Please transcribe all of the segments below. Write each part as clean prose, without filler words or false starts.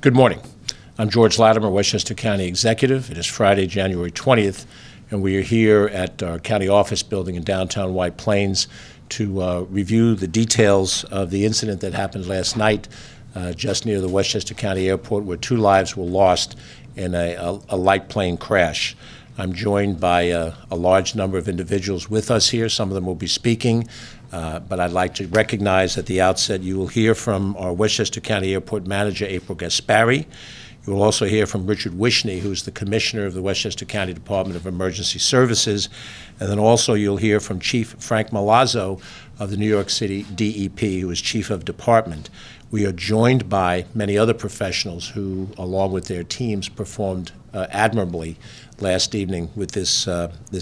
Good morning. I'm George Latimer, Westchester County Executive. It is Friday, January 20th, and we are here at our county office building in downtown White Plains to review the details of the incident that happened last night just near the Westchester County Airport, where 2 lives were lost in a light plane crash. I'm joined by a large number of individuals with us here. Some of them will be speaking, but I'd like to recognize at the outset you will hear from our Westchester County Airport Manager, April Gaspari. You will also hear from Richard Wishney, who's the Commissioner of the Westchester County Department of Emergency Services. And then also you'll hear from Chief Frank Malazzo of the New York City DEP, who is Chief of Department. We are joined by many other professionals who, along with their teams, performed admirably last evening with this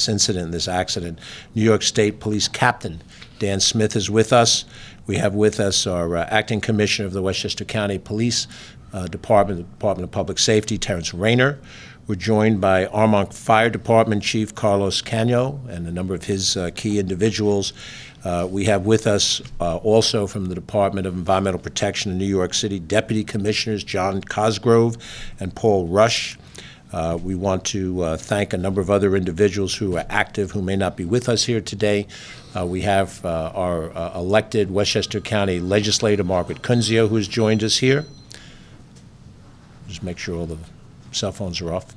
incident, this accident. New York State Police Captain Dan Smith is with us. We have with us our Acting Commissioner of the Westchester County Police Department of Public Safety, Terrence Rayner. We're joined by Armonk Fire Department Chief Carlos Caño and a number of his key individuals. We have with us also from the Department of Environmental Protection in New York City, Deputy Commissioners John Cosgrove and Paul Rush. We want to thank a number of other individuals who are active who may not be with us here today. We have our elected Westchester County legislator, Margaret Kunzio, who has joined us here. Just make sure all the cell phones are off.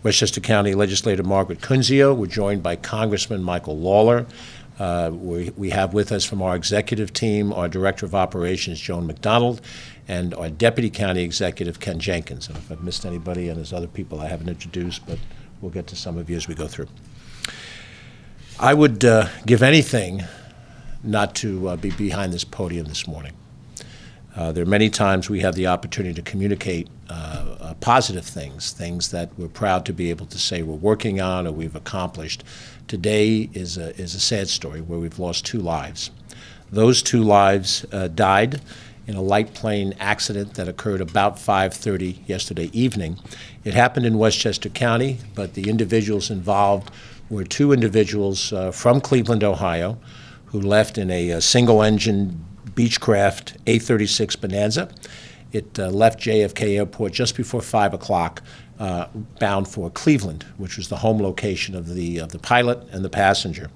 Westchester County legislator Margaret Kunzio. We're joined by Congressman Michael Lawler. We have with us from our executive team our Director of Operations, Joan McDonald, and our Deputy County Executive, Ken Jenkins. And if I've missed anybody, and there's other people I haven't introduced, but we'll get to some of you as we go through. I would give anything not to be behind this podium this morning. There are many times we have the opportunity to communicate positive things that we're proud to be able to say we're working on or we've accomplished. Today is a sad story where we've lost 2 lives. Those 2 lives died in a light plane accident that occurred about 5:30 yesterday evening. It happened in Westchester County, but the individuals involved were 2 individuals from Cleveland, Ohio, who left in a single-engine Beechcraft A36 Bonanza. It left JFK Airport just before 5 o'clock, bound for Cleveland, which was the home location of the pilot and the passenger.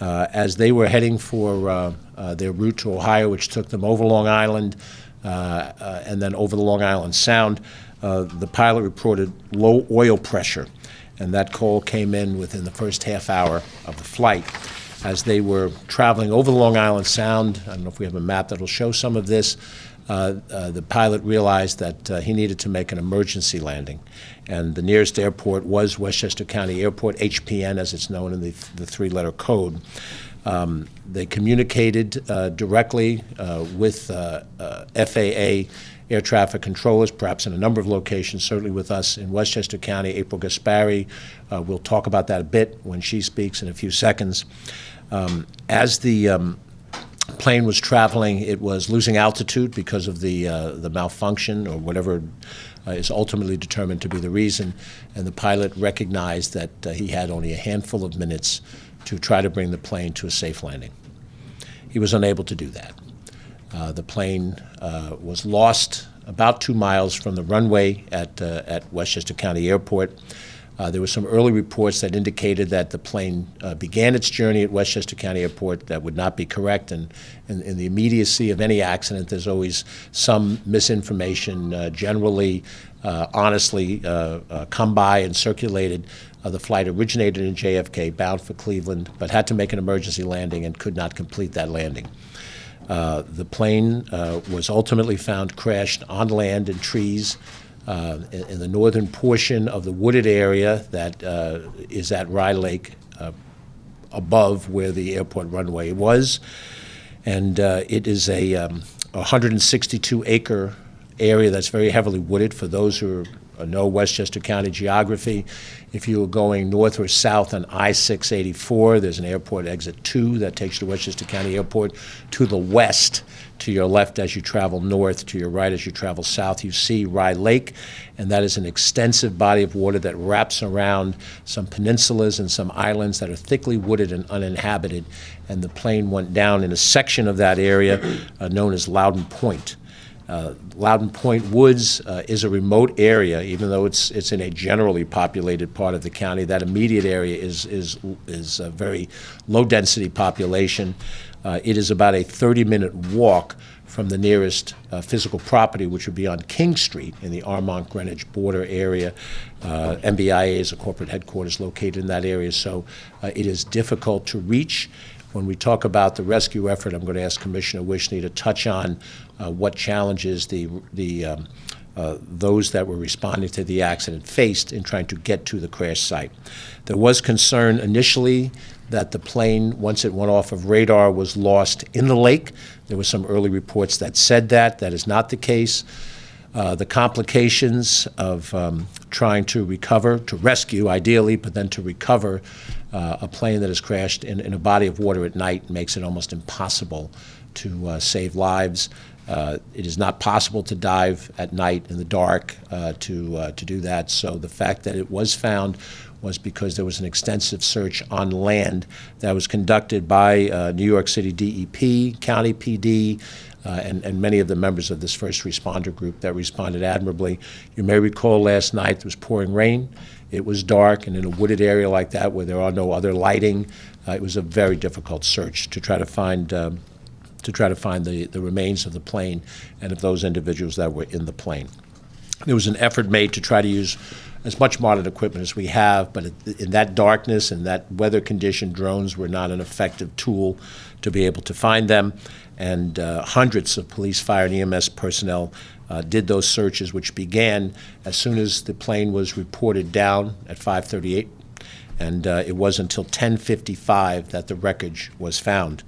As they were heading for their route to Ohio, which took them over Long Island and then over the Long Island Sound, the pilot reported low oil pressure, and that call came in within the first half hour of the flight. As they were traveling over the Long Island Sound, I don't know if we have a map that will show some of this, the pilot realized that he needed to make an emergency landing. And the nearest airport was Westchester County Airport, HPN as it's known in the 3-letter code. They communicated directly with FAA air traffic controllers, perhaps in a number of locations, certainly with us in Westchester County. April Gaspari will talk about that a bit when she speaks in a few seconds. As the plane was traveling, it was losing altitude because of the malfunction or whatever is ultimately determined to be the reason, and the pilot recognized that he had only a handful of minutes to try to bring the plane to a safe landing. He was unable to do that. The plane was lost about 2 miles from the runway at Westchester County Airport. There were some early reports that indicated that the plane began its journey at Westchester County Airport. That would not be correct, and in the immediacy of any accident, there's always some misinformation, generally, honestly, come by and circulated. The flight originated in JFK, bound for Cleveland, but had to make an emergency landing and could not complete that landing. The plane was ultimately found crashed on land in trees in the northern portion of the wooded area that is at Rye Lake above where the airport runway was. And it is a 162-acre area that's very heavily wooded. For those who know Westchester County geography, if you were going north or south on I-684, there's an airport exit 2 that takes you to Westchester County Airport. To the west, to your left as you travel north, to your right as you travel south, you see Rye Lake, and that is an extensive body of water that wraps around some peninsulas and some islands that are thickly wooded and uninhabited, and the plane went down in a section of that area known as Loudon Point. Loudon Point Woods is a remote area, even though it's in a generally populated part of the county. That immediate area is a very low-density population. It is about a 30-minute walk from the nearest physical property, which would be on King Street in the Armonk-Greenwich border area. MBIA is a corporate headquarters located in that area, so it is difficult to reach. When we talk about the rescue effort, I'm going to ask Commissioner Wishney to touch on what challenges those that were responding to the accident faced in trying to get to the crash site. There was concern initially that the plane, once it went off of radar, was lost in the lake. There were some early reports that said that. That is not the case. The complications of trying to recover, to rescue ideally, but then to recover a plane that has crashed in a body of water at night makes it almost impossible to save lives. It is not possible to dive at night in the dark to do that. So the fact that it was found was because there was an extensive search on land that was conducted by New York City DEP, County PD, and many of the members of this first responder group that responded admirably. You may recall last night there was pouring rain. It was dark, and in a wooded area like that where there are no other lighting, it was a very difficult search to try to find the remains of the plane and of those individuals that were in the plane. There was an effort made to try to use as much modern equipment as we have, but in that darkness and that weather condition, drones were not an effective tool to be able to find them. And hundreds of police, fire, and EMS personnel did those searches, which began as soon as the plane was reported down at 5:38, and it was until 10:55 that the wreckage was found.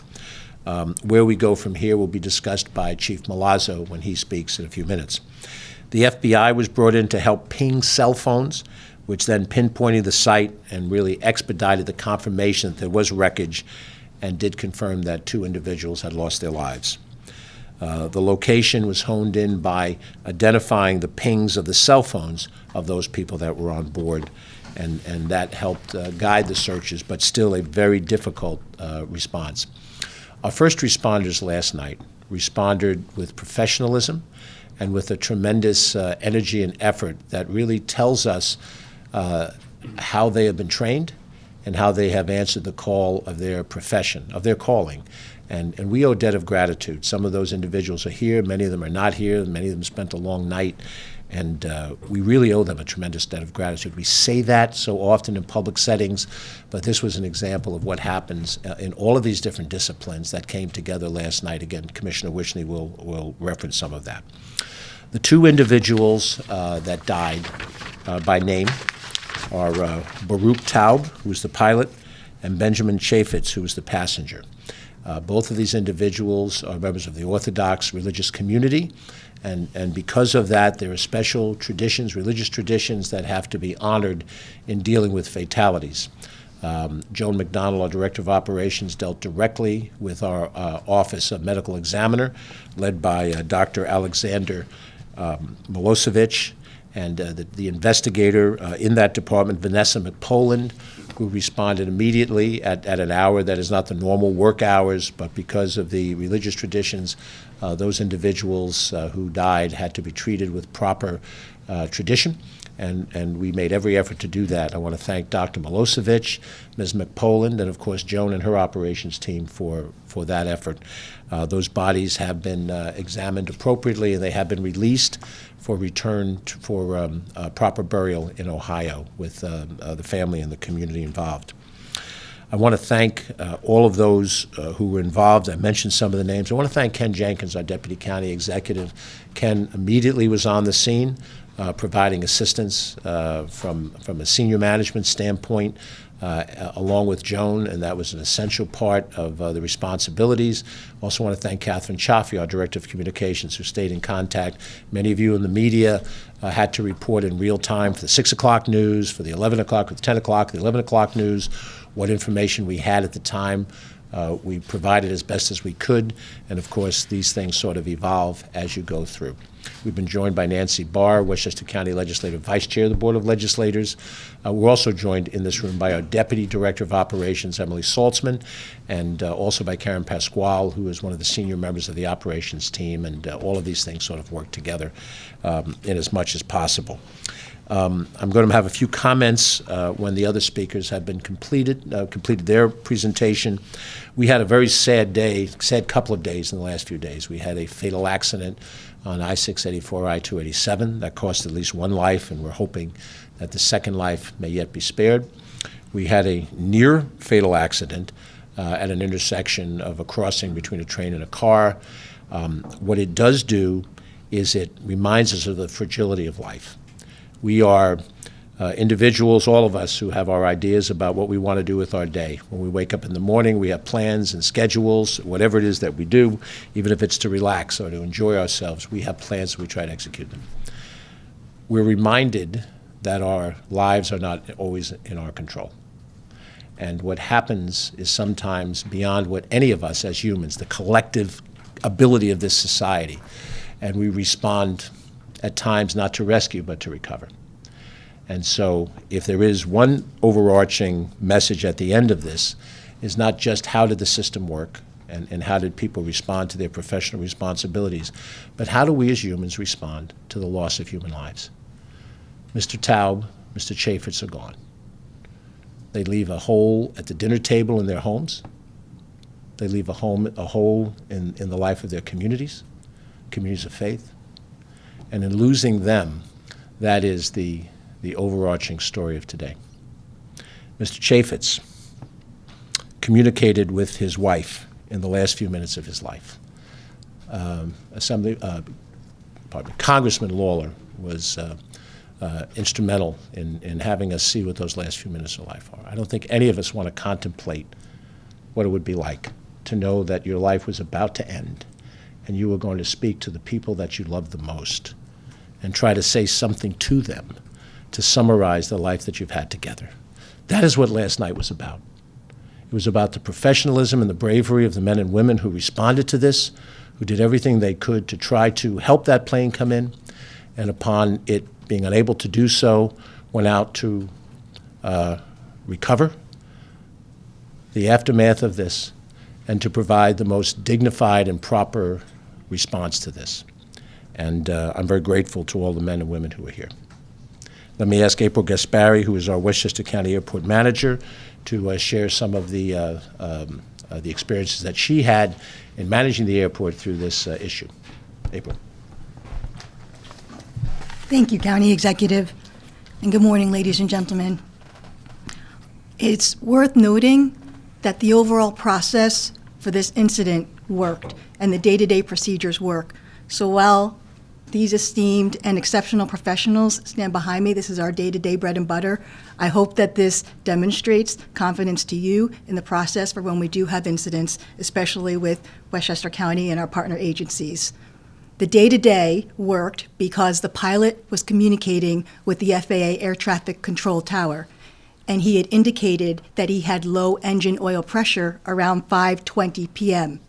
Where we go from here will be discussed by Chief Milazzo when he speaks in a few minutes. The FBI was brought in to help ping cell phones, which then pinpointed the site and really expedited the confirmation that there was wreckage and did confirm that 2 individuals had lost their lives. The location was honed in by identifying the pings of the cell phones of those people that were on board, and that helped guide the searches, but still a very difficult response. Our first responders last night responded with professionalism and with a tremendous energy and effort that really tells us how they have been trained and how they have answered the call of their profession, of their calling. And we owe a debt of gratitude. Some of those individuals are here, many of them are not here, many of them spent a long night, and we really owe them a tremendous debt of gratitude. We say that so often in public settings, but this was an example of what happens in all of these different disciplines that came together last night. Again, Commissioner Wishney will reference some of that. The 2 individuals that died by name are Baruch Taub, who was the pilot, and Benjamin Chaffetz, who was the passenger. Both of these individuals are members of the Orthodox religious community, and because of that, there are special traditions, religious traditions, that have to be honored in dealing with fatalities. Joan McDonald, our Director of Operations, dealt directly with our Office of Medical Examiner, led by Dr. Alexander Milosevic, and the investigator in that department, Vanessa McPoland, who responded immediately at an hour that is not the normal work hours, but because of the religious traditions, those individuals who died had to be treated with proper tradition, and we made every effort to do that. I want to thank Dr. Milosevic, Ms. McPoland, and of course Joan and her operations team for that effort. Those bodies have been examined appropriately, and they have been released for return for proper burial in Ohio with the family and the community involved. I want to thank all of those who were involved. I mentioned some of the names. I want to thank Ken Jenkins, our Deputy County Executive. Ken immediately was on the scene, providing assistance from a senior management standpoint, along with Joan, and that was an essential part of the responsibilities. Also want to thank Catherine Chaffee, our Director of Communications, who stayed in contact. Many of you in the media had to report in real time for the 6 o'clock news, for the 11 o'clock, for the 10 o'clock, the 11 o'clock news, what information we had at the time. We provided as best as we could, and of course, these things sort of evolve as you go through. We've been joined by Nancy Barr, Westchester County Legislative Vice Chair of the Board of Legislators. We're also joined in this room by our Deputy Director of Operations, Emily Saltzman, and also by Karen Pasquale, who is one of the senior members of the operations team, and all of these things sort of work together in as much as possible. I'm going to have a few comments when the other speakers have been completed their presentation. We had a very sad couple of days in the last few days. We had a fatal accident on I-684, I-287 that cost at least one life, and we're hoping that the second life may yet be spared. We had a near fatal accident at an intersection of a crossing between a train and a car. What it does do is it reminds us of the fragility of life. We are individuals, all of us, who have our ideas about what we want to do with our day. When we wake up in the morning, we have plans and schedules, whatever it is that we do, even if it's to relax or to enjoy ourselves, we have plans and we try to execute them. We're reminded that our lives are not always in our control. And what happens is sometimes beyond what any of us as humans, the collective ability of this society, and we respond at times not to rescue, but to recover. And so if there is one overarching message at the end of this, is not just how did the system work and how did people respond to their professional responsibilities, but how do we as humans respond to the loss of human lives? Mr. Taub, Mr. Chaffetz are gone. They leave a hole at the dinner table in their homes. They leave a hole in the life of their communities of faith. And in losing them, that is the overarching story of today. Mr. Chaffetz communicated with his wife in the last few minutes of his life. Congressman Lawler was instrumental in having us see what those last few minutes of life are. I don't think any of us want to contemplate what it would be like to know that your life was about to end and you were going to speak to the people that you love the most and try to say something to them to summarize the life that you've had together. That is what last night was about. It was about the professionalism and the bravery of the men and women who responded to this, who did everything they could to try to help that plane come in, and upon it being unable to do so, went out to recover the aftermath of this and to provide the most dignified and proper response to this. And I'm very grateful to all the men and women who are here. Let me ask April Gaspari, who is our Westchester County Airport Manager, to share some of the experiences that she had in managing the airport through this issue. April. Thank you, County Executive, and good morning, ladies and gentlemen. It's worth noting that the overall process for this incident worked and the day-to-day procedures work. So while these esteemed and exceptional professionals stand behind me, this is our day-to-day bread and butter, I hope that this demonstrates confidence to you in the process for when we do have incidents, especially with Westchester County and our partner agencies. The day-to-day worked because the pilot was communicating with the FAA Air Traffic Control Tower, and he had indicated that he had low engine oil pressure around 5:20 p.m.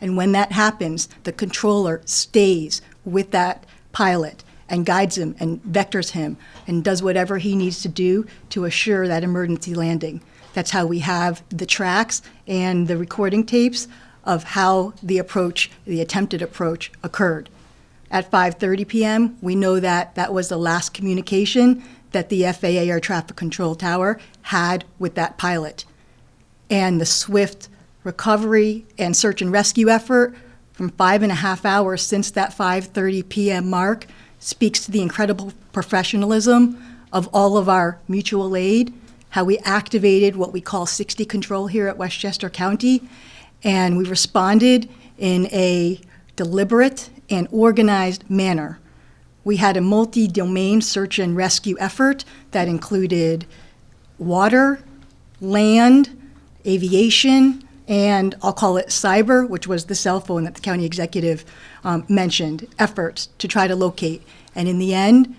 And when that happens, the controller stays with that pilot and guides him and vectors him and does whatever he needs to do to assure that emergency landing. That's how we have the tracks and the recording tapes of how the attempted approach occurred. At 5:30 p.m., we know that that was the last communication that the FAA Air Traffic Control Tower had with that pilot. And the swift recovery and search and rescue effort from 5.5 hours since that 5:30 p.m. mark speaks to the incredible professionalism of all of our mutual aid, how we activated what we call 60 control here at Westchester County, and we responded in a deliberate and organized manner. We had a multi-domain search and rescue effort that included water, land, aviation, and I'll call it cyber, which was the cell phone that the county executive mentioned, efforts to try to locate. And in the end,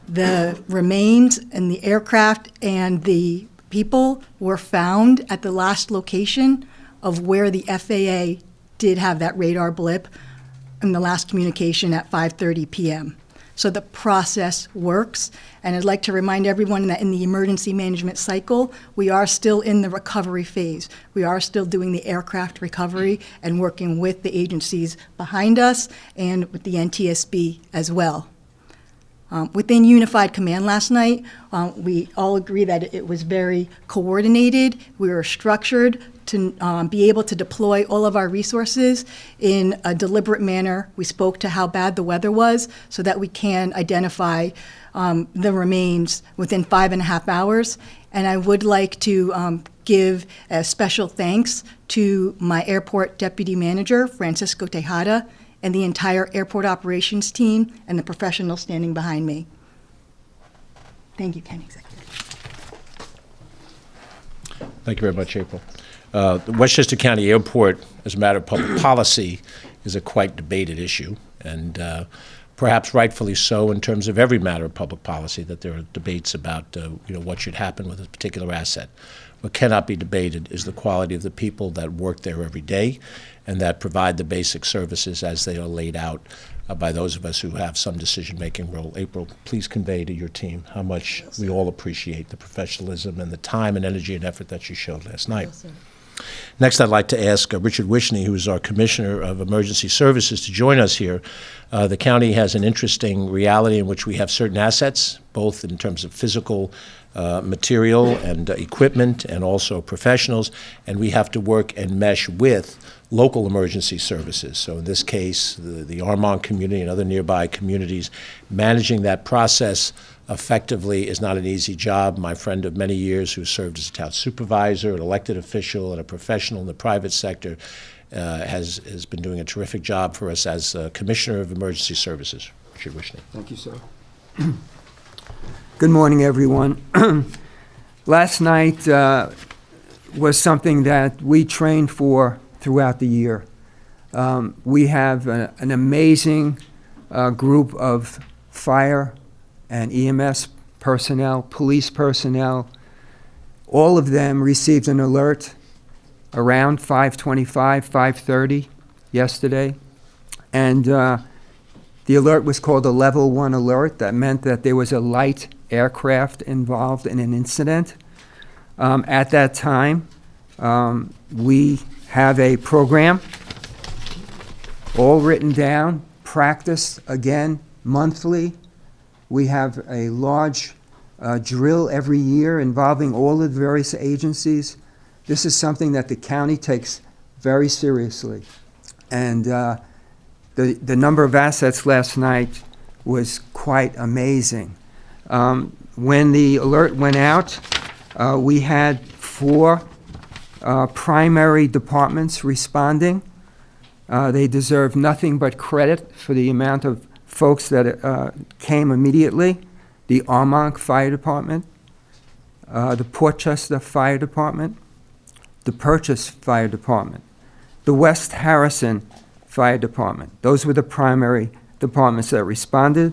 the remains and the aircraft and the people were found at the last location of where the FAA did have that radar blip in the last communication at 5:30 p.m. So the process works, and I'd like to remind everyone that in the emergency management cycle, we are still in the recovery phase. We are still doing the aircraft recovery and working with the agencies behind us and with the NTSB as well. Within Unified Command last night, we all agree that it was very coordinated. We were structured to be able to deploy all of our resources in a deliberate manner. We spoke to how bad the weather was so that we can identify the remains within 5.5 hours. And I would like to give a special thanks to my airport deputy manager, Francisco Tejada, and the entire airport operations team and the professionals standing behind me. Thank you, County Executive. Thank you very much, April. The Westchester County Airport, as a matter of public policy, is a quite debated issue, and perhaps rightfully so in terms of every matter of public policy, that there are debates about what should happen with a particular asset. What cannot be debated is the quality of the people that work there every day and that provide the basic services as they are laid out by those of us who have some decision-making role. April, please convey to your team how much we all appreciate the professionalism and the time and energy and effort that you showed last night. Yes, sir. Next, I'd like to ask Richard Wishney, who is our Commissioner of Emergency Services, to join us here. The county has an interesting reality in which we have certain assets, both in terms of physical material and equipment and also professionals, and we have to work and mesh with local emergency services. So in this case, the Armonk community and other nearby communities, managing that process effectively is not an easy job. My friend of many years who served as a town supervisor, an elected official, and a professional in the private sector has been doing a terrific job for us as Commissioner of Emergency Services. Richard Wishney. Thank you, sir. Good morning, everyone. Last night was something that we trained for throughout the year. We have an amazing group of fire and EMS personnel, police personnel. All of them received an alert around 5:25, 5:30 yesterday. And the alert was called a level 1 alert. That meant that there was a light aircraft involved in an incident. At that time, we have a program all written down, practiced again monthly. We have a large drill every year involving all of the various agencies. This is something that the county takes very seriously. And the number of assets last night was quite amazing. When the alert went out, we had 4 primary departments responding. They deserve nothing but credit for the amount of folks that came immediately. The Armonk Fire Department, the Portchester Fire Department, the Purchase Fire Department, the West Harrison Fire Department. Those were the primary departments that responded.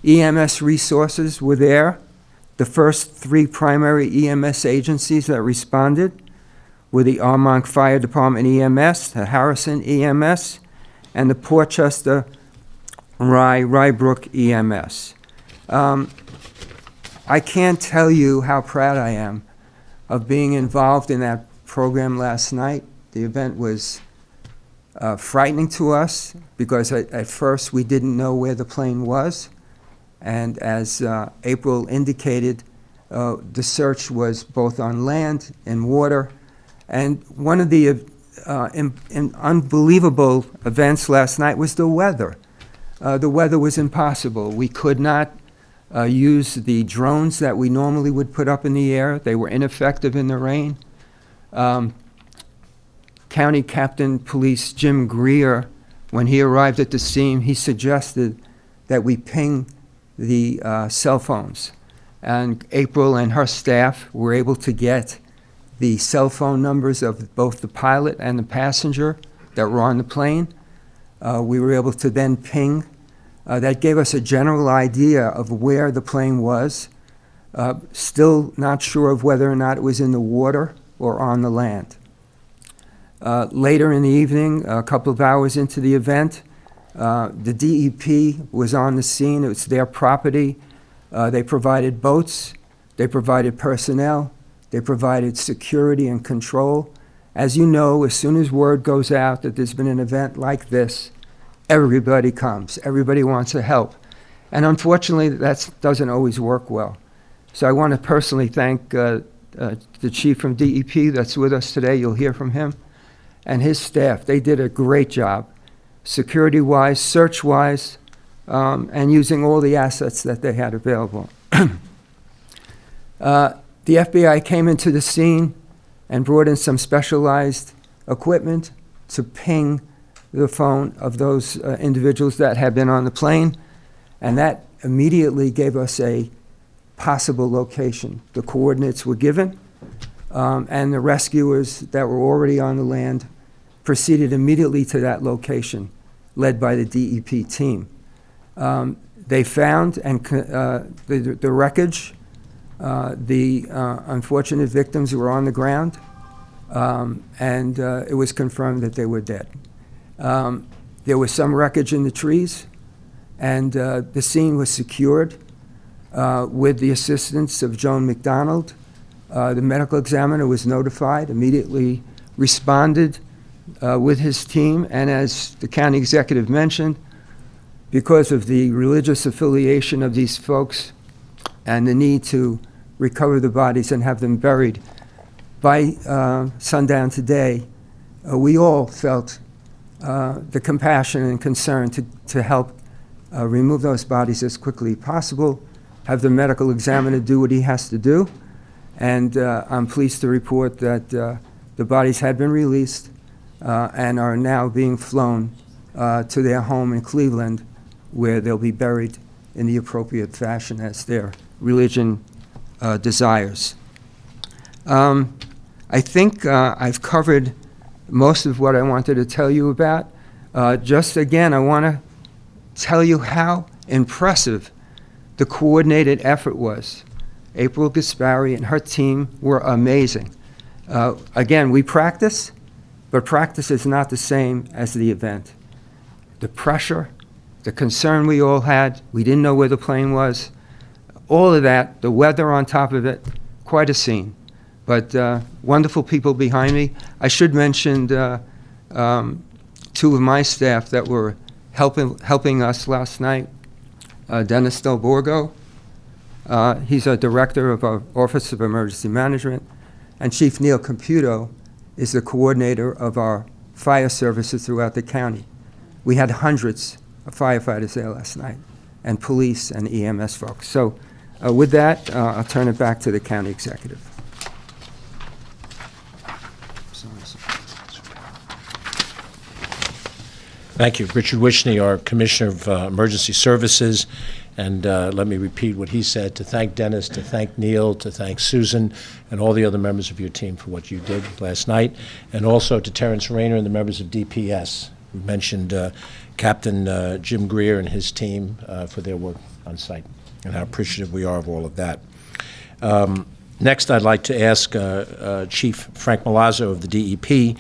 EMS resources were there. The first 3 primary EMS agencies that responded were the Armonk Fire Department EMS, the Harrison EMS, and the Portchester Rybrook EMS. I can't tell you how proud I am of being involved in that program last night. The event was frightening to us because at first we didn't know where the plane was. And as April indicated, the search was both on land and water. And one of the unbelievable events last night was the weather. The weather was impossible. We could not use the drones that we normally would put up in the air. They were ineffective in the rain. County Captain Police Jim Greer, when he arrived at the scene, he suggested that we ping the cell phones. And April and her staff were able to get the cell phone numbers of both the pilot and the passenger that were on the plane. We were able to then ping. That gave us a general idea of where the plane was. Still not sure of whether or not it was in the water or on the land. Later in the evening, a couple of hours into the event, the DEP was on the scene. It was their property. They provided boats. They provided personnel. They provided security and control. As you know, as soon as word goes out that there's been an event like this, everybody comes. Everybody wants to help. And unfortunately, that doesn't always work well. So I want to personally thank the chief from DEP that's with us today. You'll hear from him. And his staff. They did a great job, security-wise, search-wise, and using all the assets that they had available. The FBI came into the scene and brought in some specialized equipment to ping the phone of those individuals that had been on the plane, and that immediately gave us a possible location. The coordinates were given, and the rescuers that were already on the land proceeded immediately to that location, led by the DEP team. They found the wreckage. The unfortunate victims were on the ground, and it was confirmed that they were dead. There was some wreckage in the trees, and the scene was secured with the assistance of Joan McDonald. The medical examiner was notified, immediately responded with his team, and as the county executive mentioned, because of the religious affiliation of these folks and the need to recover the bodies and have them buried by sundown today, we all felt the compassion and concern to help remove those bodies as quickly as possible, have the medical examiner do what he has to do, and I'm pleased to report that the bodies had been released and are now being flown to their home in Cleveland, where they'll be buried in the appropriate fashion as their religion desires. I think I've covered most of what I wanted to tell you about. Just again, I want to tell you how impressive the coordinated effort was. April Gaspari and her team were amazing. Again, we practice, but practice is not the same as the event. The pressure, the concern we all had, we didn't know where the plane was, all of that, the weather on top of it, quite a scene. But wonderful people behind me. I should mention two of my staff that were helping us last night. Dennis Del Borgo, he's a director of our Office of Emergency Management, and Chief Neil Computo is the coordinator of our fire services throughout the county. We had hundreds of firefighters there last night, and police and EMS folks. So with that, I'll turn it back to the county executive. Thank you. Richard Wishney, our Commissioner of Emergency Services, and let me repeat what he said, to thank Dennis, to thank Neil, to thank Susan, and all the other members of your team for what you did last night, and also to Terrence Rayner and the members of DPS. We mentioned Captain Jim Greer and his team for their work on site, and how appreciative we are of all of that. Next, I'd like to ask Chief Frank Milazzo of the DEP,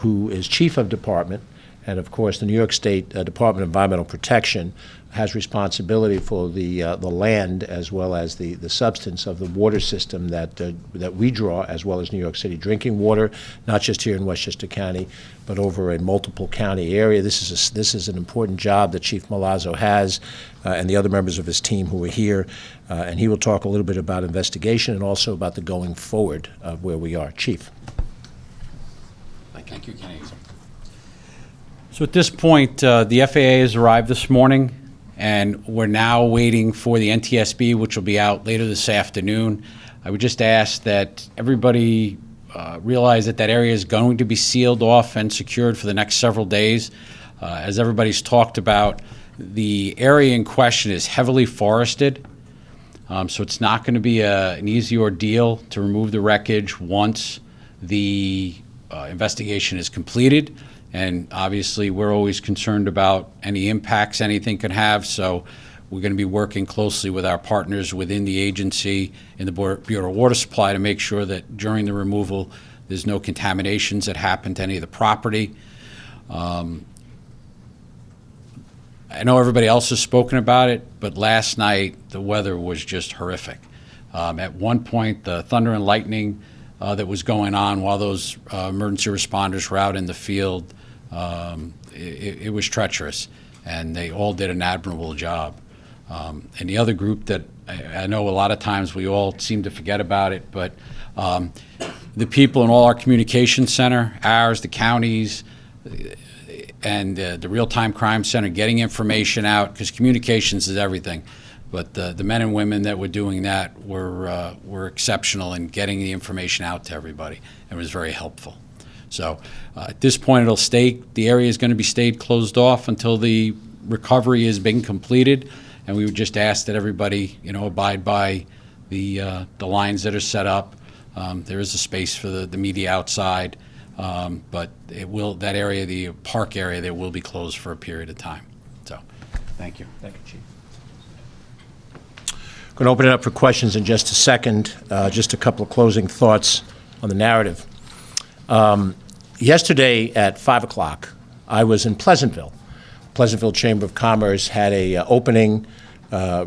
who is Chief of Department, and of course, the New York State Department of Environmental Protection has responsibility for the land as well as the substance of the water system that we draw, as well as New York City drinking water, not just here in Westchester County, but over a multiple county area. This is an important job that Chief Milazzo has, and the other members of his team who are here, and he will talk a little bit about investigation and also about the going forward of where we are. Chief. Thank you, Kenny. So at this point, the FAA has arrived this morning, and we're now waiting for the NTSB, which will be out later this afternoon. I would just ask that everybody realize that that area is going to be sealed off and secured for the next several days. As everybody's talked about, the area in question is heavily forested, so it's not going to be an easy ordeal to remove the wreckage once the investigation is completed. And obviously, we're always concerned about any impacts anything could have, so we're going to be working closely with our partners within the agency in the Bureau of Water Supply to make sure that during the removal, There's no contaminations that happened to any of the property. I know everybody else has spoken about it, but last night the weather was just horrific. At one point, the thunder and lightning that was going on while those emergency responders were out in the field, it was treacherous, and they all did an admirable job. And the other group that I know a lot of times we all seem to forget about it, but the people in all our communication center, ours, the counties, and the real-time crime center, getting information out, because communications is everything. But the men and women that were doing that were exceptional in getting the information out to everybody, and was very helpful. So at this point, the area is going to be stayed closed off until the recovery has been completed, and we would just ask that everybody, abide by the lines that are set up. There is a space for the media outside. But that area, the park area, there will be closed for a period of time. So, thank you. Thank you, Chief. Going to open it up for questions in just a second. Just a couple of closing thoughts on the narrative. Yesterday at 5 o'clock, I was in Pleasantville. Pleasantville Chamber of Commerce had a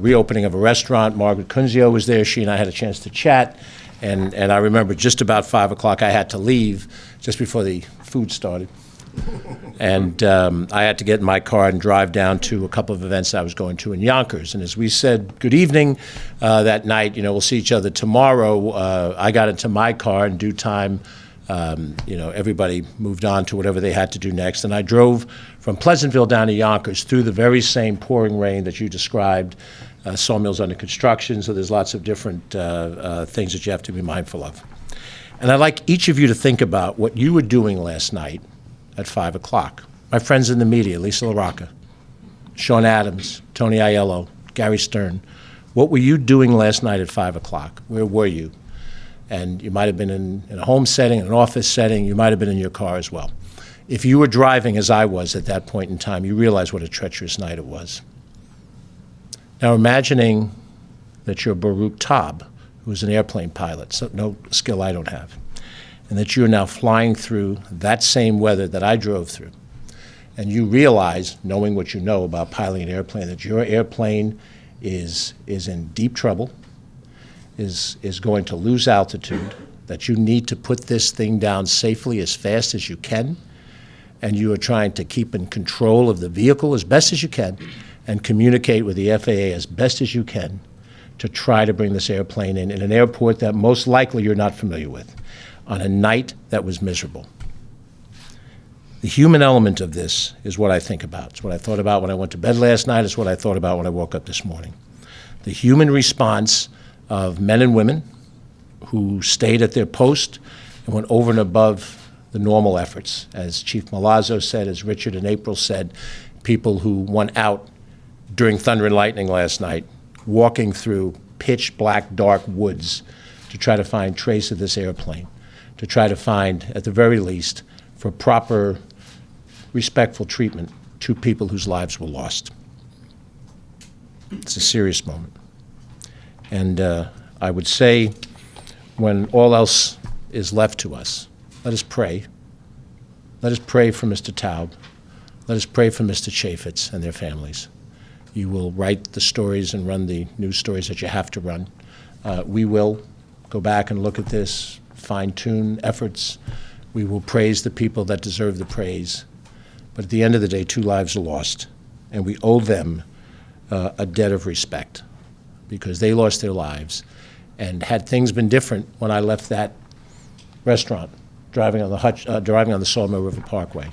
reopening of a restaurant. Margaret Kunzio was there. She and I had a chance to chat. And I remember just about 5 o'clock, I had to leave just before the food started. And I had to get in my car and drive down to a couple of events I was going to in Yonkers. And as we said good evening that night, we'll see each other tomorrow, I got into my car in due time. Everybody moved on to whatever they had to do next. And I drove from Pleasantville down to Yonkers through the very same pouring rain that you described. Sawmills under construction, so there's lots of different things that you have to be mindful of. And I'd like each of you to think about what you were doing last night at 5 o'clock. My friends in the media, Lisa LaRocca, Sean Adams, Tony Aiello, Gary Stern, what were you doing last night at 5 o'clock? Where were you? And you might have been in a home setting, an office setting, you might have been in your car as well. If you were driving, as I was at that point in time, you realize what a treacherous night it was. Now imagining that you're Baruch Taub, who's an airplane pilot, so no skill I don't have, and that you're now flying through that same weather that I drove through, and you realize, knowing what you know about piloting an airplane, that your airplane is in deep trouble, is going to lose altitude, that you need to put this thing down safely as fast as you can, and you are trying to keep in control of the vehicle as best as you can, and communicate with the FAA as best as you can to try to bring this airplane in an airport that most likely you're not familiar with, on a night that was miserable. The human element of this is what I think about. It's what I thought about when I went to bed last night. It's what I thought about when I woke up this morning. The human response of men and women who stayed at their post and went over and above the normal efforts. As Chief Malazzo said, as Richard and April said, people who went out during thunder and lightning last night, walking through pitch black, dark woods to try to find trace of this airplane, to try to find, at the very least, for proper, respectful treatment, two people whose lives were lost. It's a serious moment. And I would say, when all else is left to us, let us pray. Let us pray for Mr. Taub. Let us pray for Mr. Chaffetz and their families. You will write the stories and run the news stories that you have to run. We will go back and look at this, fine-tune efforts. We will praise the people that deserve the praise. But at the end of the day, 2 lives are lost, and we owe them a debt of respect because they lost their lives. And had things been different when I left that restaurant, driving on the Sawmill River Parkway,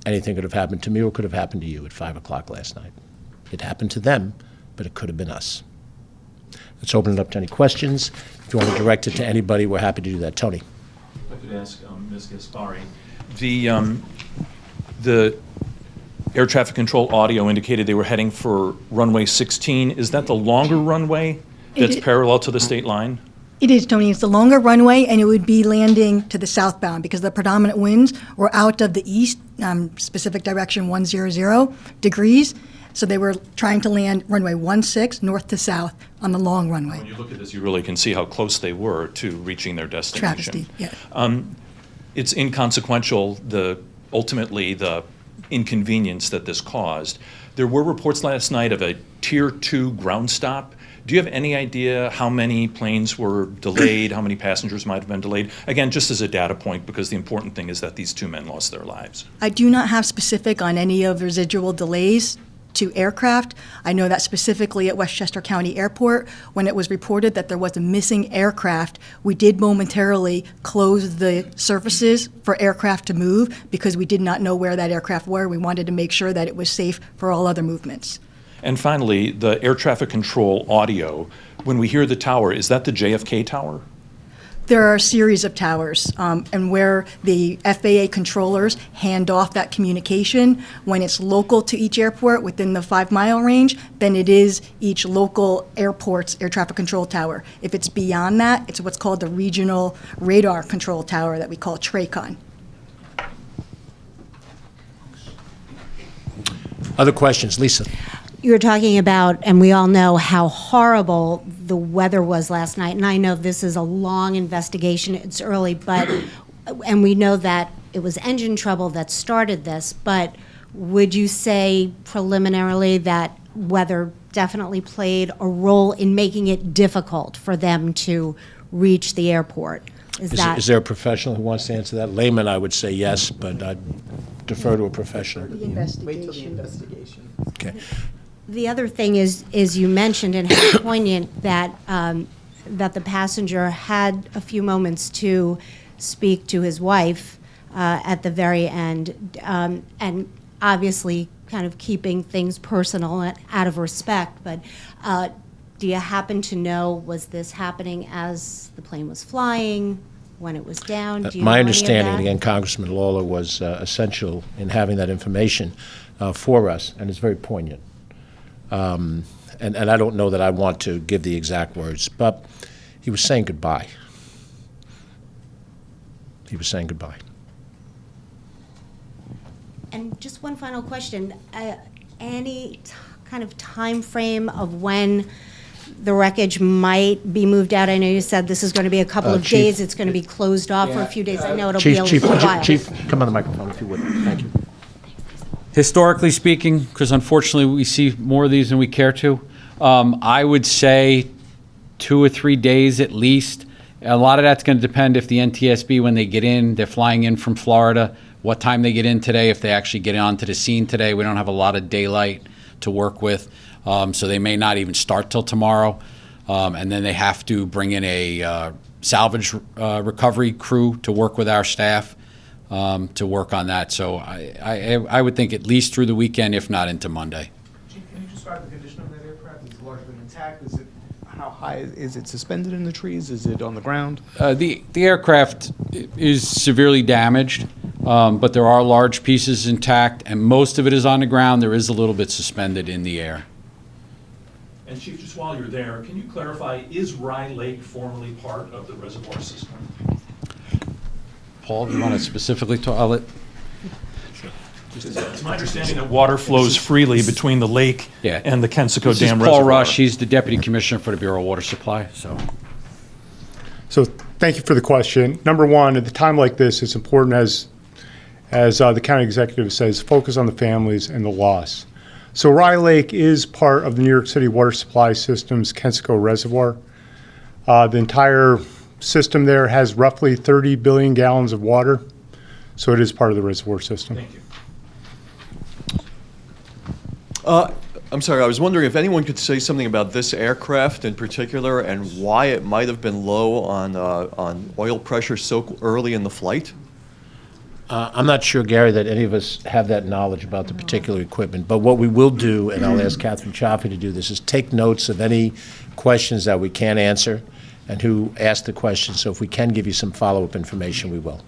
anything could have happened to me or could have happened to you at 5 o'clock last night. It happened to them, but it could have been us. Let's open it up to any questions. If you want to direct it to anybody, we're happy to do that. Tony. If I could ask Ms. Gaspari, the air traffic control audio indicated they were heading for runway 16. Is that the longer runway that's parallel to the state line? It is, Tony. It's the longer runway, and it would be landing to the southbound because the predominant winds were out of the east, specific direction 100 degrees. So they were trying to land runway 16 north to south on the long runway. When you look at this, you really can see how close they were to reaching their destination. Travesty, yeah. It's inconsequential, ultimately, the inconvenience that this caused. There were reports last night of a Tier 2 ground stop. Do you have any idea how many planes were delayed, how many passengers might have been delayed? Again, just as a data point, because the important thing is that these two men lost their lives. I do not have specific on any of residual delays to aircraft. I know that specifically at Westchester County Airport, when it was reported that there was a missing aircraft, we did momentarily close the surfaces for aircraft to move because we did not know where that aircraft were. We wanted to make sure that it was safe for all other movements. And finally, the air traffic control audio. When we hear the tower, is that the JFK tower? There are a series of towers, and where the FAA controllers hand off that communication, when it's local to each airport within the 5-mile range, then it is each local airport's air traffic control tower. If it's beyond that, it's what's called the regional radar control tower that we call TRACON. Other questions? Lisa? You were talking about, and we all know how horrible the weather was last night, and I know this is a long investigation, it's early, but, and we know that it was engine trouble that started this, but would you say preliminarily that weather definitely played a role in making it difficult for them to reach the airport? Is there a professional who wants to answer that? Layman, I would say yes, but I'd defer to a professional. Wait till the investigation. Okay. The other thing is you mentioned, and how poignant that that the passenger had a few moments to speak to his wife at the very end, and obviously kind of keeping things personal and out of respect. But do you happen to know, was this happening as the plane was flying, when it was down? Do you know My any of understanding, that? again, Congressman Lawler was essential in having that information for us, and it's very poignant. And I don't know that I want to give the exact words, but he was saying goodbye. He was saying goodbye. And just one final question. Any kind of time frame of when the wreckage might be moved out? I know you said this is going to be a couple of Chief. days. It's going to be closed off for a few days. I know it'll be a Chief, little while. Chief, come on the microphone if you would. Thank you. Historically speaking, because unfortunately we see more of these than we care to, I would say 2 or 3 days at least. A lot of that's going to depend if the NTSB, when they get in, they're flying in from Florida, what time they get in today, if they actually get onto the scene today. We don't have a lot of daylight to work with, so they may not even start till tomorrow. And then they have to bring in a salvage recovery crew to work with our staff. To work on that. So I would think at least through the weekend, if not into Monday. Chief, can you describe the condition of that aircraft? Is it largely intact? Is it, how high, is it suspended in the trees? Is it on the ground? The aircraft is severely damaged, but there are large pieces intact, and most of it is on the ground. There is a little bit suspended in the air. And Chief, just while you're there, can you clarify, is Rye Lake formerly part of the reservoir system? Paul, do you want to specifically talk? I'll let. It's my understanding that water flows freely between the lake Yeah. and the Kensico This is Dam Paul Reservoir. Rush. He's the Deputy Commissioner for the Bureau of Water Supply. So thank you for the question. Number one, at a time like this, it's important, as the county executive says, focus on the families and the loss. So Rye Lake is part of the New York City Water Supply System's Kensico Reservoir. The entire system there has roughly 30 billion gallons of water, so it is part of the reservoir system. Thank you. I'm sorry, I was wondering if anyone could say something about this aircraft in particular and why it might have been low on oil pressure so early in the flight? I'm not sure, Gary, that any of us have that knowledge about the particular equipment, but what we will do, and I'll ask Catherine Chaffee to do this, is take notes of any questions that we can't answer and who asked the question, so if we can give you some follow-up information, we will.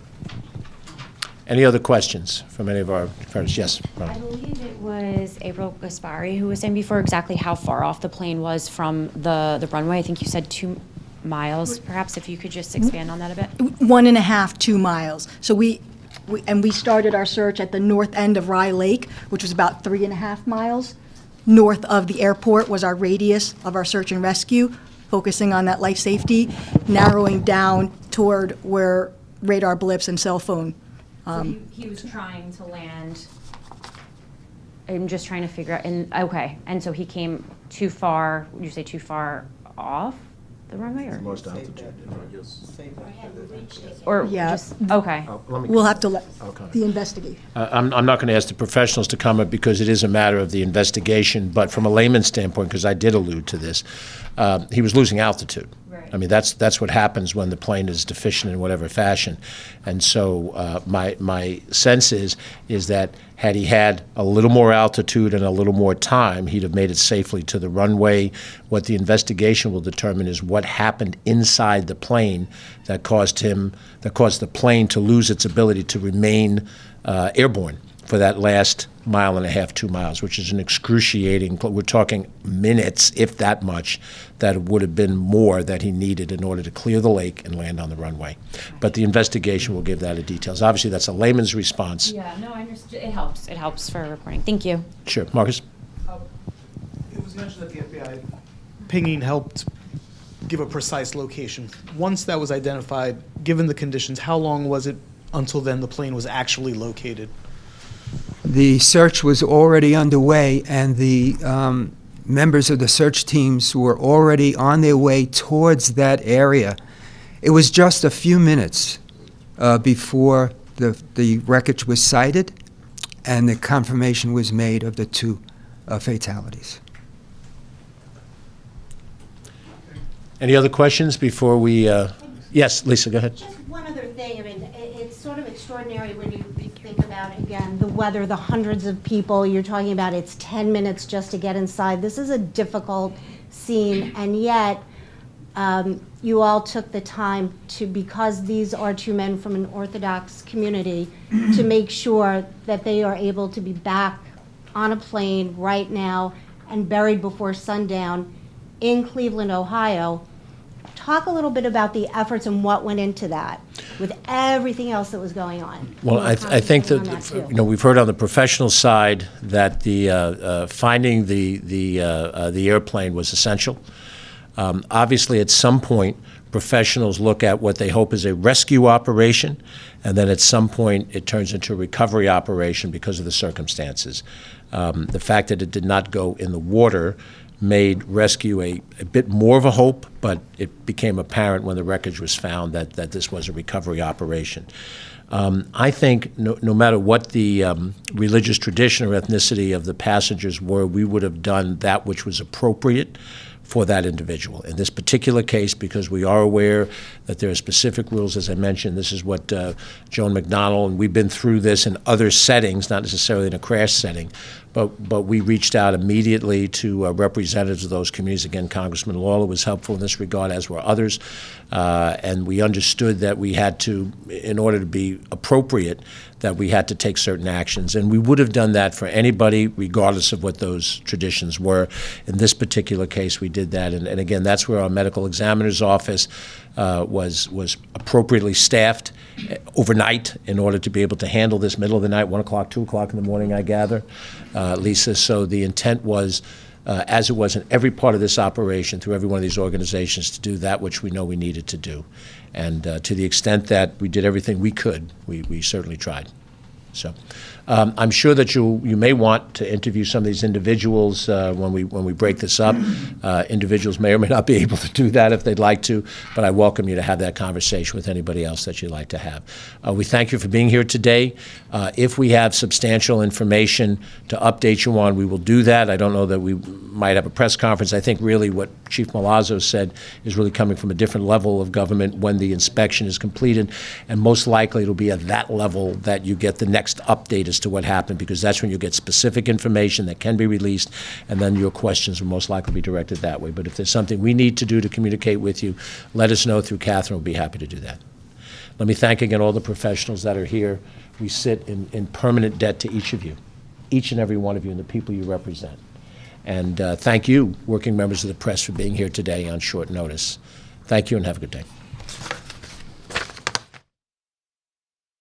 Any other questions from any of our friends? Yes, Ron. I believe it was April Gaspari who was saying before exactly how far off the plane was from the runway. I think you said 2 miles, perhaps, if you could just expand on that a bit. 1.5, 2 miles. So we started our search at the north end of Rye Lake, which was about 3.5 miles. north of the airport was our radius of our search and rescue, focusing on that life safety, narrowing down toward where radar blips and cell phone. He was trying to land. I'm just trying to figure out, okay, and so he came too far, would you say too far off the runway, or? Most altitude. Or Yeah. just, okay. We'll have to let the investigate. I'm not going to ask the professionals to comment because it is a matter of the investigation, but from a layman's standpoint, because I did allude to this, he was losing altitude. Right. I mean, that's what happens when the plane is deficient in whatever fashion. And so my sense is that had he had a little more altitude and a little more time, he'd have made it safely to the runway. What the investigation will determine is what happened inside the plane that caused the plane to lose its ability to remain airborne for that last mile and a half, 2 miles, which is an excruciating, we're talking minutes, if that much, that would have been more that he needed in order to clear the lake and land on the runway. But the investigation will give that a details. Obviously, that's a layman's response. Yeah, no, I understood. It helps. It helps for reporting. Thank you. Sure. Marcus? It was mentioned that the FBI pinging helped give a precise location. Once that was identified, given the conditions, how long was it until then the plane was actually located? The search was already underway, and the members of the search teams were already on their way towards that area. It was just a few minutes before the wreckage was sighted and the confirmation was made of the two fatalities. Any other questions before we, yes, Lisa, go ahead. Just one other thing, I mean, it's sort of extraordinary when you think about, again, the weather, the hundreds of people, you're talking about it's 10 minutes just to get inside. This is a difficult scene, and yet you all took the time to, because these are two men from an Orthodox community, to make sure that they are able to be back on a plane right now and buried before sundown in Cleveland, Ohio. Talk a little bit about the efforts and what went into that with everything else that was going on. Well, I think Concentrating on that, too. we've heard on the professional side that the finding the airplane was essential. Obviously, at some point, professionals look at what they hope is a rescue operation, and then at some point it turns into a recovery operation because of the circumstances. The fact that it did not go in the water made rescue a bit more of a hope, but it became apparent when the wreckage was found that this was a recovery operation. I think no matter what the religious tradition or ethnicity of the passengers were, we would have done that which was appropriate for that individual. In this particular case, because we are aware that there are specific rules, as I mentioned, this is what Joan McDonnell, and we've been through this in other settings, not necessarily in a crash setting, but we reached out immediately to representatives of those communities. Again, Congressman Lawler was helpful in this regard, as were others, and we understood that we had to, in order to be appropriate, that we had to take certain actions, and we would have done that for anybody, regardless of what those traditions were. In this particular case, we did that, and again, that's where our medical examiner's office was appropriately staffed overnight in order to be able to handle this middle of the night, 1 o'clock, 2 o'clock in the morning, I gather, Lisa. So the intent was, as it was in every part of this operation, through every one of these organizations, to do that which we know we needed to do. And to the extent that we did everything we could, we certainly tried. So I'm sure that you may want to interview some of these individuals when we break this up. Individuals may or may not be able to do that if they'd like to, but I welcome you to have that conversation with anybody else that you'd like to have. We thank you for being here today. If we have substantial information to update you on, we will do that. I don't know that we might have a press conference. I think really what Chief Malazzo said is really coming from a different level of government when the inspection is completed, and most likely it'll be at that level that you get the next update as to what happened, because that's when you get specific information that can be released, and then your questions will most likely be directed that way. But if there's something we need to do to communicate with you, let us know through Catherine. We'll be happy to do that. Let me thank again all the professionals that are here. We sit in permanent debt to each of you, each and every one of you, and the people you represent. And thank you, working members of the press, for being here today on short notice. Thank you and have a good day.